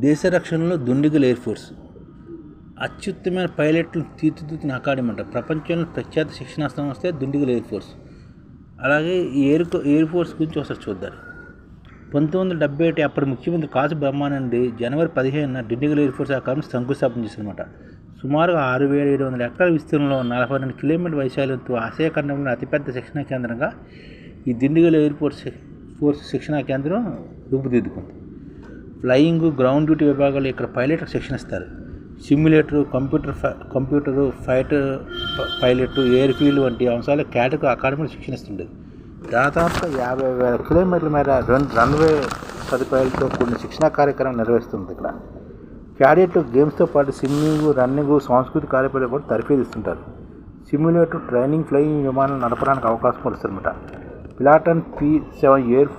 దేశ రక్షణలో Dundigal air force అత్యుత్తమైన పైలట్లను తీర్చిదిద్దుతున్న academy అంట. ప్రపంచంలో ప్రఖ్యాత శిక్షణా సంస్థే దుండిగల్ ఎయిర్ ఫోర్స్. అలాగే ఈ ఎయిర్ ఫోర్స్ గురించి ఒకసారి చూద్దాం. 1971 అప్పటి ముఖ్యమంత్రి కాసు బ్రహ్మానంద్ జనవరి 15న దుండిగల్ ఎయిర్ ఫోర్స్ అకాడమీ శంకుస్థాపన చేశారన్నమాట. సుమారుగా 6700 ఎకరాల విస్తీర్ణంలో 42 కిలోమీటర్ల వైశాల్యంతో ఆసియా ఖండంలో అతిపెద్ద శిక్షణా కేంద్రంగా ఈ దుండిగల్ ఎయిర్ ఫోర్స్ శిక్షణా కేంద్రం రూపుదిద్దుకుంది. ఫ్లయింగ్, గ్రౌండ్ డ్యూటీ విభాగాలు ఇక్కడ పైలట్లకు శిక్షణ ఇస్తారు. Simulator, computer, fighter pilot, air field వంటి అంశాల కేటకు అకాడమీలో శిక్షణ ఇస్తుండేది. దాదాపుగా 50,000 కిలోమీటర్ల మేర రన్వే సదుపాయాలతో కూడిన శిక్షణా కార్యక్రమం నిర్వహిస్తుంది. ఇక్కడ క్యాడెట్లు గేమ్స్తో పాటు స్విమ్మింగ్, రన్నింగ్, సాంస్కృతిక కార్యక్రమాలు కూడా తరఫేదిస్తుంటారు. సిమ్యులేటర్ ట్రైనింగ్, ఫ్లయింగ్ విమానాలు నడపడానికి అవకాశం వస్తుందన్నమాట. పిలాటన్ P-7 ఎయిర్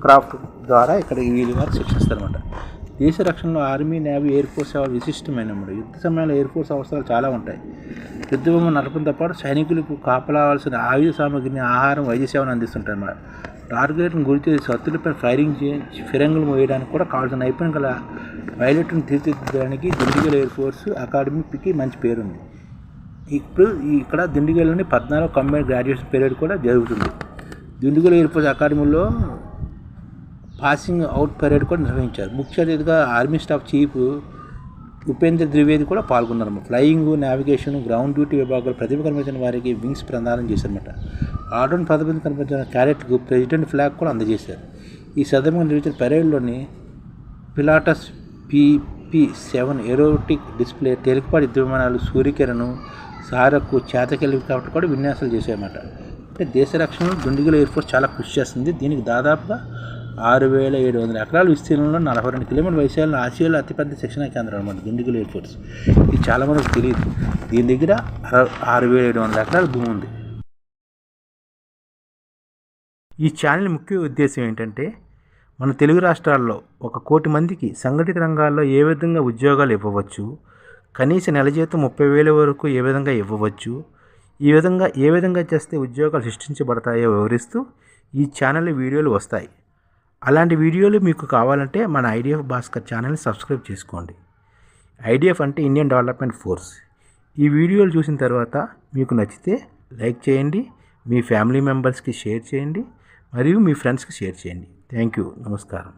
క్రాఫ్ట్ ద్వారా ఇక్కడ వీళ్ళు వారు శిక్షిస్తారన్నమాట. దేశ రక్షణలో ఆర్మీ, నేవీ, ఎయిర్ ఫోర్స్ సేవలు విశిష్టమైనప్పుడు యుద్ధ సమయంలో ఎయిర్ ఫోర్స్ అవసరాలు చాలా ఉంటాయి. యుద్ధ విమానం నడపడంతో పాటు సైనికులకు కాపలావాల్సిన ఆయుధ సామగ్రిని, ఆహారం, వైద్య సేవను అందిస్తుంటారన్నమాట. టార్గెట్ను గురిచేసి శత్రులపై ఫిరంగులు మోయడానికి కూడా కావాల్సిన నైపుణ్యం గల పైలట్ను తీర్చిదిద్దడానికి దుండిగల్ ఎయిర్ ఫోర్స్ అకాడమీకి మంచి పేరుంది. ఇప్పుడు ఇక్కడ దుండిగల్లోని 14వ కంబైన్డ్ గ్రాడ్యుయేషన్ పీరియడ్ కూడా జరుగుతుంది. దుండిగల్ ఎయిర్ ఫోర్స్ అకాడమీలో పాసింగ్ అవుట్ పరేడ్ కూడా నిర్వహించారు. ముఖ్య అతిథిగా army staff chief Upendra Dwivedi కూడా పాల్గొన్నారు. ఫ్లయింగ్, నావిగేషన్, గ్రౌండ్ డ్యూటీ విభాగాలు ప్రతిభ కనిపించిన వారికి వింగ్స్ ప్రదానం చేశారన్నమాట. ఆర్డర్ ప్రతిభ కనిపించిన క్యాడెట్లకు ప్రెసిడెంట్ ఫ్లాగ్ కూడా అందజేశారు. ఈ సందర్భంగా నిర్వహించిన పరేడ్లోని పిలాటస్ P-7 ఏరోటిక్ డిస్ప్లే, తేలికపాటి యుద్ధ విమానాలు, సూర్యకిరణ్, సారకు, చేతక హెలికాప్టర్ కూడా విన్యాసాలు చేశాయన్నమాట. అంటే దేశ రక్షణలో దుండిగల్ ఎయిర్ ఫోర్స్ చాలా కృషి చేస్తుంది. దీనికి దాదాపుగా 6700 ఎకరాల విస్తీర్ణంలో 42 కిలోమీటర్ల వైశాల్యంలో ఆసియాలో అతిపెద్ద శిక్షణా కేంద్రం అన్నమాట దుండిగల్ ఎయిర్ ఫోర్స్. ఇది చాలామందికి తెలియదు. దీని దగ్గర 6700 ఎకరాల భూమి ఉంది. ఈ ఛానల్ ముఖ్య ఉద్దేశం ఏంటంటే మన తెలుగు రాష్ట్రాల్లో 1 కోటి మందికి సంఘటిత రంగాల్లో ఏ విధంగా ఉద్యోగాలు ఇవ్వవచ్చు, కనీస నెల జీతం 30,000 వరకు ఏ విధంగా ఇవ్వవచ్చు, ఏ విధంగా చేస్తే ఉద్యోగాలు సృష్టించబడతాయో వివరిస్తూ ఈ ఛానల్ వీడియోలు వస్తాయి. అలాంటి వీడియోలు మీకు కావాలంటే మన IDF భాస్కర్ ఛానల్ని సబ్స్క్రైబ్ చేసుకోండి. IDF అంటే ఇండియన్ డెవలప్మెంట్ ఫోర్స్. ఈ వీడియోలు చూసిన తర్వాత మీకు నచ్చితే లైక్ చేయండి, మీ ఫ్యామిలీ మెంబర్స్కి షేర్ చేయండి, మరియు మీ ఫ్రెండ్స్కి షేర్ చేయండి. Thank you. నమస్కారం.